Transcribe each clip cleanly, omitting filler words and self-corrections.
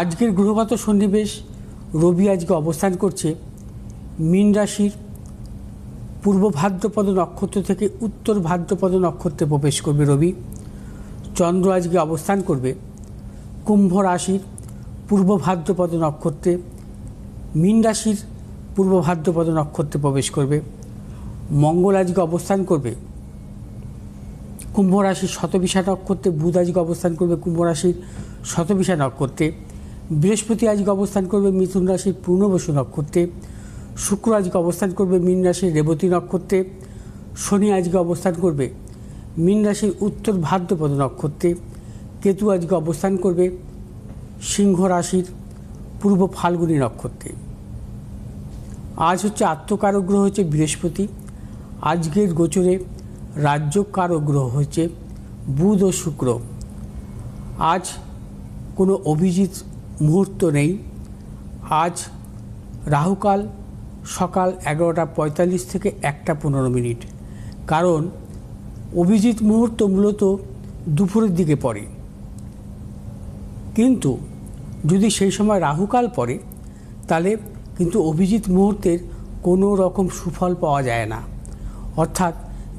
আজকের গ্রহগত সন্নিবেশ রবি আজকে অবস্থান করছে মীন রাশির পূর্ব ভাদ্রপদ নক্ষত্র থেকে উত্তর ভাদ্রপদ নক্ষত্রে প্রবেশ করবে রবি। চন্দ্র আজকে অবস্থান করবে কুম্ভ রাশির পূর্ব ভাদ্রপদ নক্ষত্রে মীন রাশির পূর্ব ভাদ্রপদ নক্ষত্রে প্রবেশ করবে। মঙ্গল আজকে অবস্থান করবে কুম্ভ রাশির শতবিশা নক্ষত্রে, বুধ আজকে অবস্থান করবে কুম্ভ রাশির শতবিশা নক্ষত্রে, বৃহস্পতি আজকে অবস্থান করবে মিথুন রাশির পূর্ণবসু নক্ষত্রে, শুক্র আজকে অবস্থান করবে মীন রাশির রেবতী নক্ষত্রে, শনি আজকে অবস্থান করবে মীন রাশির উত্তর ভাদ্রপদ নক্ষত্রে, কেতু আজকে অবস্থান করবে সিংহ রাশির পূর্ব ফাল্গুনী নক্ষত্রে। আজ হচ্ছে আত্মকারক গ্রহ হচ্ছে বৃহস্পতি। আজকের গোচরে রাজ্যকারক গ্রহ হচ্ছে বুধ ও শুক্র। আজ কোনো অভিজিৎ মুহূর্ত নেই। আজ রাহুকাল সকাল 11:45 থেকে 1:15। কারণ অভিজিৎ মুহূর্ত মূলত দুপুরের দিকে পড়ে, কিন্তু যদি সেই সময় রাহুকাল পড়ে তাহলে কিন্তু অভিজিৎ মুহূর্তের কোনো রকম সুফল পাওয়া যায় না। অর্থাৎ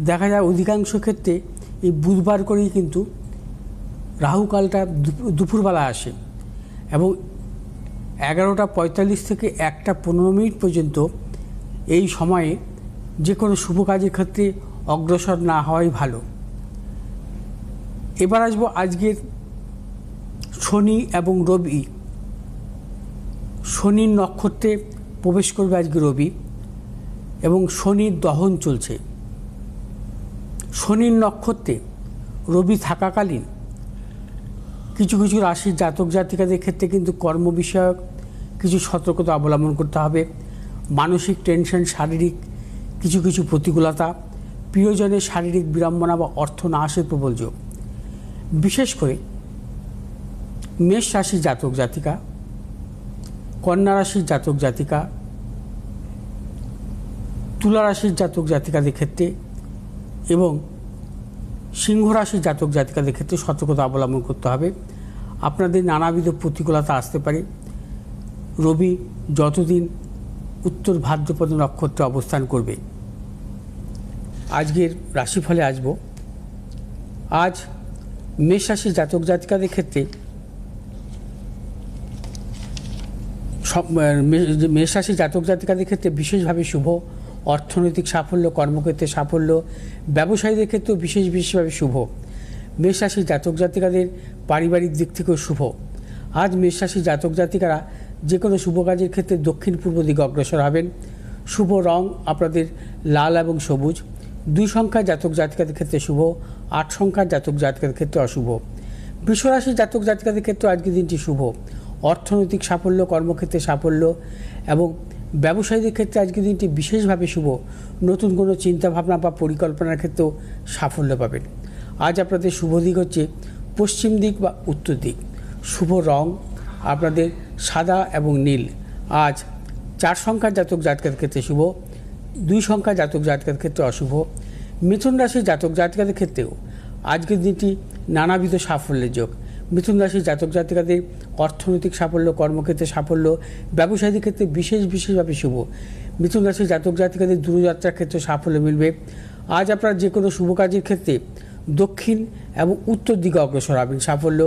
দেখা যায় অধিকাংশ ক্ষেত্রে এই বুধবার করেই কিন্তু রাহুকালটা দুপুরবেলা আসে এবং 11:45 থেকে 1:15 পর্যন্ত এই সময়ে যে কোনো শুভ কাজের ক্ষেত্রে অগ্রসর না হওয়াই ভালো। এবার আসবো আজকের শনি এবং রবি। শনির নক্ষত্রে প্রবেশ করবে আজকে রবি এবং শনির দহন চলছে। শনির নক্ষত্রে রবি থাকাকালীন কিছু কিছু রাশির জাতক জাতিকাদের ক্ষেত্রে কিন্তু কর্ম বিষয়ক কিছু সতর্কতা অবলম্বন করতে হবে। মানসিক টেনশন, শারীরিক কিছু কিছু প্রতিকূলতা, প্রিয়জনের শারীরিক বিড়ম্বনা বা অর্থ নাশের প্রবল যোগ। বিশেষ করে মেষ রাশির জাতক জাতিকা, কন্যা রাশির জাতক জাতিকা, তুলা রাশির জাতক জাতিকাদের ক্ষেত্রে এবং সিংহ রাশির জাতক জাতিকাদের ক্ষেত্রে সতর্কতা অবলম্বন করতে হবে। আপনাদের নানাবিধ প্রতিকূলতা আসতে পারে। রবি যতদিন উত্তর ভাদ্রপদ নক্ষত্রে অবস্থান করবে। আজকের রাশিফলে আসব। আজ মেষ রাশির জাতক জাতিকাদের ক্ষেত্রে মেষ রাশির জাতক জাতিকাদের ক্ষেত্রে বিশেষভাবে শুভ। অর্থনৈতিক সাফল্য, কর্মক্ষেত্রে সাফল্য, ব্যবসায়ীদের ক্ষেত্রেও বিশেষভাবে শুভ। মেষ রাশির জাতক জাতিকাদের পারিবারিক দিক থেকেও শুভ। আজ মেষ রাশির জাতক জাতিকারা যে কোনো শুভ কাজের ক্ষেত্রে দক্ষিণ পূর্ব দিকে অগ্রসর হবেন। শুভ রং আপনাদের লাল এবং সবুজ। 2 সংখ্যার জাতক জাতিকাদের ক্ষেত্রে শুভ, 8 সংখ্যার জাতক জাতিকাদের ক্ষেত্রে অশুভ। বৃষ রাশির জাতক জাতিকাদের ক্ষেত্রে আজকের দিনটি শুভ। অর্থনৈতিক সাফল্য, কর্মক্ষেত্রে সাফল্য এবং ব্যবসায়ীদের ক্ষেত্রে আজকের দিনটি বিশেষভাবে শুভ। নতুন কোনো চিন্তাভাবনা বা পরিকল্পনার ক্ষেত্রেও সাফল্য পাবেন। আজ আপনাদের শুভ দিক হচ্ছে পশ্চিম দিক বা উত্তর দিক। শুভ রং আপনাদের সাদা এবং নীল। আজ 4 সংখ্যার জাতক জাতিকাদের ক্ষেত্রে শুভ, 2 সংখ্যার জাতক জাতিকাদের ক্ষেত্রে অশুভ। মিথুন রাশির জাতক জাতিকাদের ক্ষেত্রেও আজকের দিনটি নানাবিধ সাফল্যের যোগ। মিথুন রাশির জাতক জাতিকাদের অর্থনৈতিক সাফল্য, কর্মক্ষেত্রে সাফল্য, ব্যবসায়ীদের ক্ষেত্রে বিশেষভাবে শুভ। মিথুন রাশির জাতক জাতিকাদের দূরযাত্রার ক্ষেত্রে সাফল্য মিলবে। আজ আপনারা যে কোনো শুভ কাজের ক্ষেত্রে দক্ষিণ এবং উত্তর দিকে অগ্রসর হবেন। সাফল্য,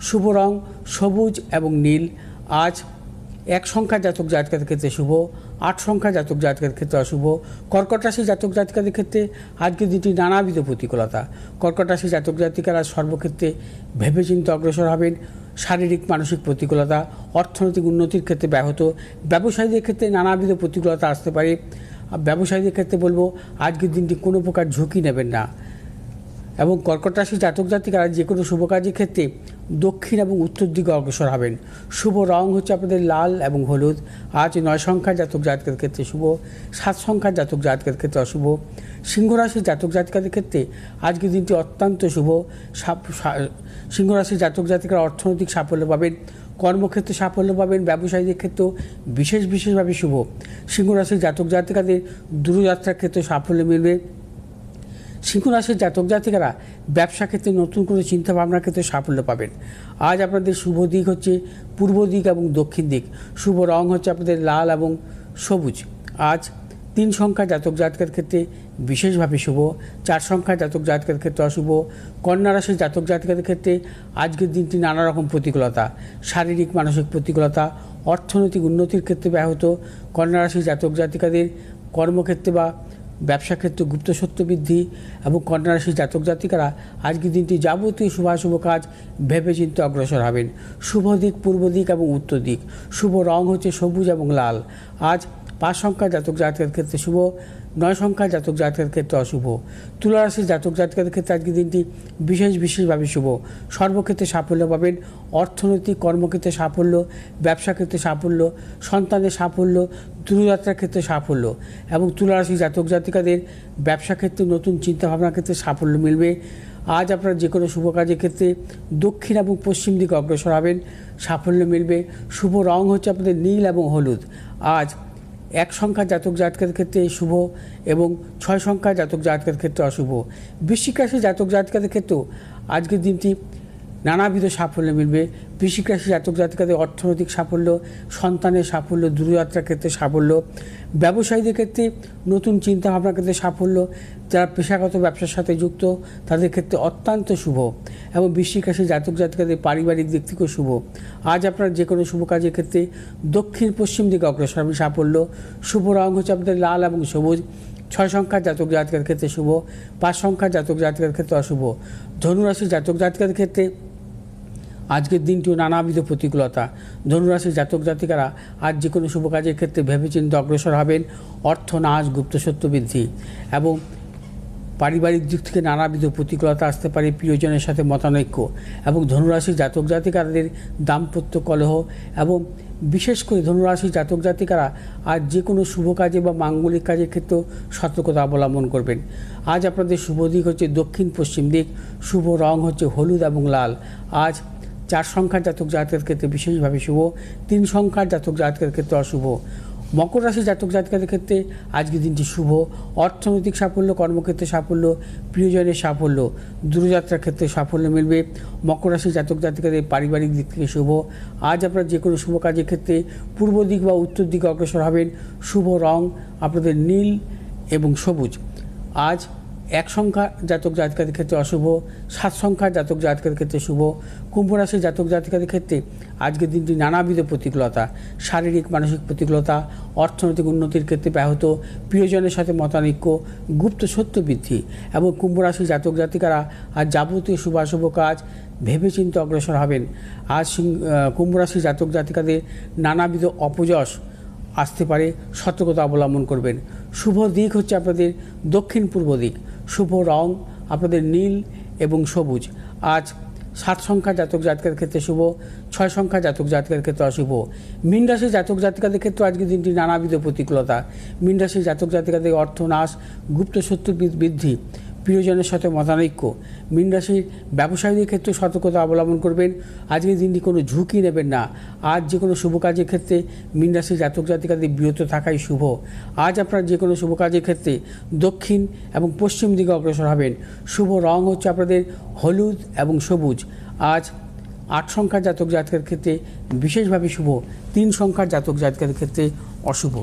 শুভ রং সবুজ এবং নীল। আজ 1 সংখ্যার জাতক জাতিকাদের ক্ষেত্রে শুভ, 8 সংখ্যার জাতক জাতিকাদের ক্ষেত্রে অশুভ। কর্কট রাশির জাতক জাতিকাদের ক্ষেত্রে আজকের দিনটি নানাবিধ প্রতিকূলতা। কর্কট রাশির জাতক জাতিকারা সর্বক্ষেত্রে ভেবেচিন্তে অগ্রসর হবেন। শারীরিক মানসিক প্রতিকূলতা, অর্থনৈতিক উন্নতির ক্ষেত্রে ব্যাহত। ব্যবসায়ীদের ক্ষেত্রে নানাবিধ প্রতিকূলতা আসতে পারে। ব্যবসায়ীদের ক্ষেত্রে বলবো আজকের দিনটি কোনো প্রকার ঝুঁকি নেবেন না। এবং কর্কট রাশির জাতক জাতিকারা যে কোনো শুভ কাজের ক্ষেত্রে দক্ষিণ এবং উত্তর দিকে অগ্রসর হবেন। শুভ রং হচ্ছে আপনাদের লাল এবং হলুদ। আজ 9 সংখ্যার জাতক জাতিকাদের ক্ষেত্রে শুভ, 7 সংখ্যার জাতক জাতিকাদের ক্ষেত্রে অশুভ। সিংহ রাশির জাতক জাতিকাদের ক্ষেত্রে আজকের দিনটি অত্যন্ত শুভ। সিংহ রাশির জাতক জাতিকারা অর্থনৈতিক সাফল্য পাবেন, কর্মক্ষেত্রে সাফল্য পাবেন, ব্যবসায়ীদের ক্ষেত্রেও বিশেষভাবে শুভ। সিংহ রাশির জাতক জাতিকাদের দূরযাত্রার ক্ষেত্রে সাফল্য মিলবে। সিংহ রাশির জাতক জাতিকারা ব্যবসা ক্ষেত্রে নতুন করে চিন্তা ভাবনার ক্ষেত্রে সাফল্য পাবেন। আজ আপনাদের শুভ দিক হচ্ছে পূর্ব দিক এবং দক্ষিণ দিক। শুভ রং হচ্ছে আপনাদের লাল এবং সবুজ। আজ 3 সংখ্যার জাতক জাতিকার ক্ষেত্রে বিশেষভাবে শুভ, 4 সংখ্যার জাতক জাতিকার ক্ষেত্রে অশুভ। কন্যা রাশির জাতক জাতিকাদের ক্ষেত্রে আজকের দিনটি নানা রকম প্রতিকূলতা, শারীরিক মানসিক প্রতিকূলতা, অর্থনৈতিক উন্নতির ক্ষেত্রে ব্যাহত। কন্যা রাশির জাতক জাতিকাদের কর্মক্ষেত্রে বা ব্যবসা ক্ষেত্রে গুপ্তসত্য বৃদ্ধি এবং কন্যা রাশির জাতক জাতিকারা আজকের দিনটি যাবতীয় শুভাশুভ কাজ ভেবেচিন্তে অগ্রসর হবেন। শুভ দিক পূর্ব দিক এবং উত্তর দিক। শুভ রং হচ্ছে সবুজ এবং লাল। আজ 5 সংখ্যার জাতক জাতিকার ক্ষেত্রে শুভ, 9 সংখ্যার জাতক জাতিকার ক্ষেত্রে অশুভ। তুলা রাশির জাতক জাতিকাদের ক্ষেত্রে আজকের দিনটি বিশেষভাবে শুভ। সর্বক্ষেত্রে সাফল্য পাবেন। অর্থনৈতিক কর্মক্ষেত্রে সাফল্য, ব্যবসা ক্ষেত্রে সাফল্য, সন্তানের সাফল্য, দূরযাত্রার ক্ষেত্রে সাফল্য এবং তুলা রাশির জাতক জাতিকাদের ব্যবসা ক্ষেত্রে নতুন চিন্তাভাবনার ক্ষেত্রে সাফল্য মিলবে। আজ আপনারা যে কোনো শুভ কাজের ক্ষেত্রে দক্ষিণ এবং পশ্চিম দিকে অগ্রসর হবেন, সাফল্য মিলবে। শুভ রং হচ্ছে আপনাদের নীল এবং হলুদ। আজ 1 সংখ্যার জাতক জাতকের ক্ষেত্রে শুভ এবং 6 সংখ্যার জাতক জাতকের ক্ষেত্রে অশুভ। বৃশ্চিক রাশির জাতক জাতিকাদের ক্ষেত্রেও আজকের দিনটি নানাবিধ সাফল্য মিলবে। বৃশ্চিক রাশির জাতক জাতিকাদের অর্থনৈতিক সাফল্য, সন্তানের সাফল্য, দূরযাত্রার ক্ষেত্রে সাফল্য, ব্যবসায়ীদের ক্ষেত্রে নতুন চিন্তাভাবনার ক্ষেত্রে সাফল্য, যারা পেশাগত ব্যবসার সাথে যুক্ত তাদের ক্ষেত্রে অত্যন্ত শুভ এবং বৃশ্চিক রাশির জাতক জাতিকাদের পারিবারিক দিক থেকেও শুভ। আজ আপনার যে কোনো শুভ কাজের ক্ষেত্রে দক্ষিণ পশ্চিম দিকে অগ্রসর হবে সাফল্য। শুভ রং হচ্ছে আপনাদের লাল এবং সবুজ। 6 সংখ্যার জাতক জাতিকার ক্ষেত্রে শুভ, 5 সংখ্যার জাতক জাতিকার ক্ষেত্রে অশুভ। ধনুরাশির জাতক জাতিকার ক্ষেত্রে আজকের দিনটিও নানাবিধ প্রতিকূলতা। ধনুরাশির জাতক জাতিকারা আজ যে কোনো শুভ কাজের ক্ষেত্রে ভেবেচিন্তে অগ্রসর হবেন। অর্থ নাশ, গুপ্তসত্য বৃদ্ধি এবং পারিবারিক দিক থেকে নানাবিধ প্রতিকূলতা আসতে পারে। প্রিয়জনের সাথে মতানৈক্য এবং ধনুরাশির জাতক জাতিকাদের দাম্পত্য কলহ এবং বিশেষ করে ধনুরাশির জাতক জাতিকারা আজ যে কোনো শুভ কাজে বা মাঙ্গলিক কাজের ক্ষেত্রেও সতর্কতা অবলম্বন করবেন। আজ আপনাদের শুভ দিক হচ্ছে দক্ষিণ পশ্চিম দিক। শুভ রং হচ্ছে হলুদ এবং লাল। আজ 4 সংখ্যার জাতক জাতকের ক্ষেত্রে বিশেষভাবে শুভ, 3 সংখ্যার জাতক জাতকের ক্ষেত্রে অশুভ। মকর রাশির জাতক জাতিকাদের ক্ষেত্রে আজকের দিনটি শুভ। অর্থনৈতিক সাফল্য, কর্মক্ষেত্রে সাফল্য, প্রিয়জনের সাফল্য, দূরযাত্রার ক্ষেত্রে সাফল্য মিলবে। মকর রাশির জাতক জাতিকাদের পারিবারিক দিক থেকে শুভ। আজ আপনারা যে কোনো শুভ কাজের ক্ষেত্রে পূর্ব দিক বা উত্তর দিকে অগ্রসর হবেন। শুভ রং আপনাদের নীল এবং সবুজ। আজ 1 সংখ্যা জাতক জাতিকাদের ক্ষেত্রে অশুভ, 7 সংখ্যার জাতক জাতিকাদের ক্ষেত্রে শুভ। কুম্ভ রাশির জাতক জাতিকাদের ক্ষেত্রে আজকের দিনটি নানাবিধ প্রতিকূলতা, শারীরিক মানসিক প্রতিকূলতা, অর্থনৈতিক উন্নতির ক্ষেত্রে ব্যাহত, প্রিয়জনের সাথে মতানৈক্য, গুপ্ত সত্য বৃদ্ধি এবং কুম্ভ রাশির জাতক জাতিকারা আজ যাবতীয় শুভাশুভ কাজ ভেবেচিন্তে অগ্রসর হবেন। আজ কুম্ভ রাশির জাতক জাতিকাদের নানাবিধ অপযশ আসতে পারে, সতর্কতা অবলম্বন করবেন। শুভ দিক হচ্ছে আপনাদের দক্ষিণ পূর্ব দিক। শুভ রং আপনাদের নীল এবং সবুজ। আজ 7 সংখ্যার জাতক জাতিকার ক্ষেত্রে শুভ, 6 সংখ্যার জাতক জাতিকার ক্ষেত্রে অশুভ। মীন রাশির জাতক জাতিকাদের ক্ষেত্রে আজকের দিনটি নানাবিধ প্রতিকূলতা। মীন রাশির জাতক জাতিকাদের অর্থনাশ, গুপ্ত শত্রু বৃদ্ধি, প্রিয়জনের সাথে মতানৈক্য। মীন রাশির ব্যবসায়ীদের ক্ষেত্রে সতর্কতা অবলম্বন করবেন। আজকের দিনটি কোনো ঝুঁকি নেবেন না। আজ যে কোনো শুভ কাজের ক্ষেত্রে মীন রাশির জাতক জাতিকাদের বিরত থাকাই শুভ। আজ আপনার যে কোনো শুভ কাজের ক্ষেত্রে দক্ষিণ এবং পশ্চিম দিকে অগ্রসর হবেন। শুভ রং হচ্ছে আপনাদের হলুদ এবং সবুজ। আজ 8 সংখ্যার জাতক জাতিকার ক্ষেত্রে বিশেষভাবে শুভ, 3 সংখ্যার জাতক জাতিকার ক্ষেত্রে অশুভ।